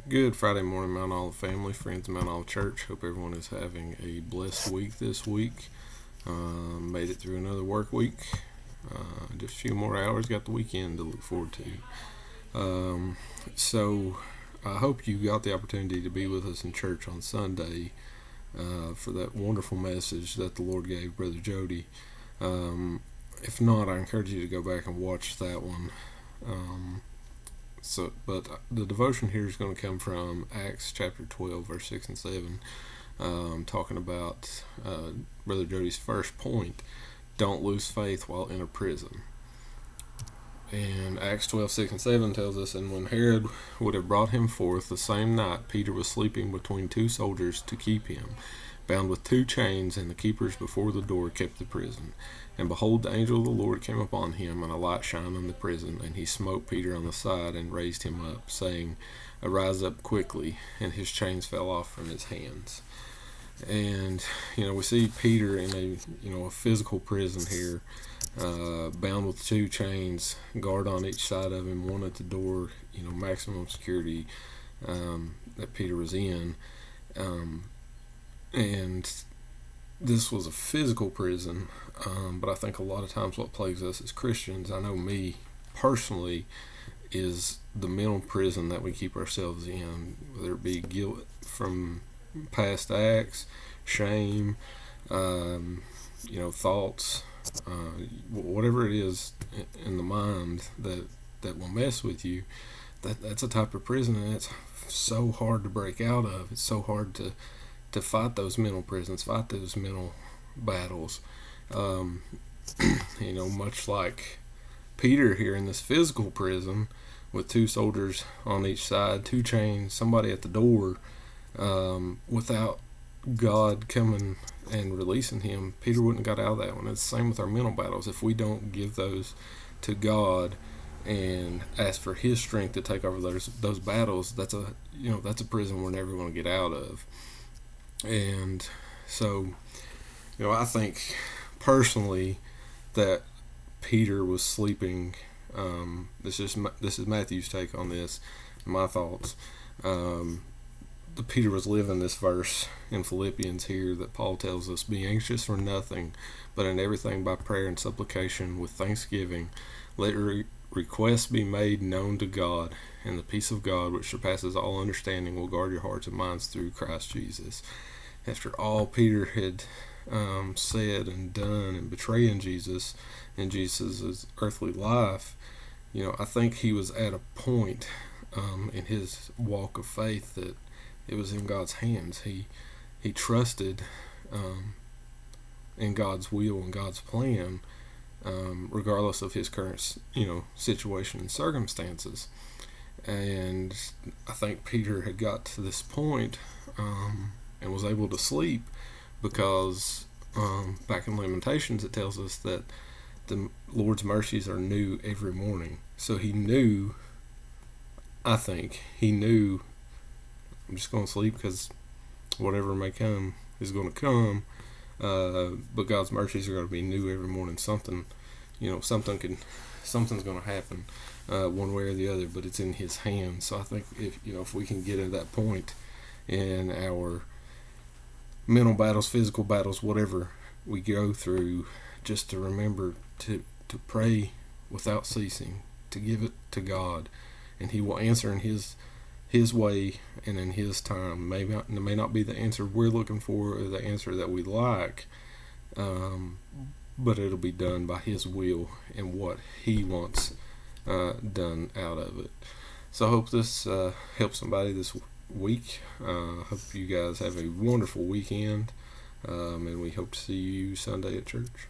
Good Friday morning, Mount Olive family, friends of Mount Olive Church. Hope everyone is having a blessed week this week. Made it through another work week. Just a few more hours, got the weekend to look forward to. So I hope you got the opportunity to be with us in church on Sunday for that wonderful message that the Lord gave Brother Jody. If not, I encourage you to go back and watch that one. But the devotion here is going to come from Acts chapter 12, verse 6 and 7, talking about Brother Jody's first point: don't lose faith while in a prison. And Acts 12, 6 and 7 tells us, and when Herod would have brought him forth the same night, Peter was sleeping between two soldiers to keep him, bound with two chains, and the keepers before the door kept the prison. And behold, the angel of the Lord came upon him, and a light shined in the prison, and he smote Peter on the side and raised him up, saying, arise up quickly, and his chains fell off from his hands. And we see Peter in a physical prison here, bound with two chains, guard on each side of him, one at the door, maximum security that Peter was in, and this was a physical prison, but I think a lot of times what plagues us as Christians, I know me personally, is the mental prison that we keep ourselves in, whether it be guilt from past acts, shame, thoughts, whatever it is in the mind that will mess with you. That's a type of prison, and it's so hard to break out of. It's so hard to fight those mental prisons, fight those mental battles. Much like Peter here in this physical prison with two soldiers on each side, two chains, somebody at the door, without God coming and releasing him, Peter wouldn't have got out of that one. It's the same with our mental battles. If we don't give those to God and ask for His strength to take over those battles, that's a prison we're never going to get out of. And so, I think personally that Peter was sleeping. This is Matthew's take on this. My thoughts. Peter was living this verse in Philippians here that Paul tells us: be anxious for nothing, but in everything by prayer and supplication with thanksgiving, let your requests be made known to God, and the peace of God, which surpasses all understanding, will guard your hearts and minds through Christ Jesus. After all Peter had said and done and betraying Jesus in Jesus' earthly life, I think he was at a point in his walk of faith that it was in God's hands. He trusted in God's will and God's plan, regardless of his current situation and circumstances. And I think Peter had got to this point and was able to sleep because back in Lamentations it tells us that the Lord's mercies are new every morning. So he knew, I'm just going to sleep because whatever may come is going to come, but God's mercies are going to be new every morning. Something's going to happen one way or the other, but it's in His hands. So I think if we can get to that point in our mental battles, physical battles, whatever we go through, just to remember to pray without ceasing, to give it to God, and He will answer in His way and in His time. It may not be the answer we're looking for or the answer that we like, but it'll be done by His will and what He wants done out of it. So I hope this helps somebody this week. Hope you guys have a wonderful weekend, and we hope to see you Sunday at church.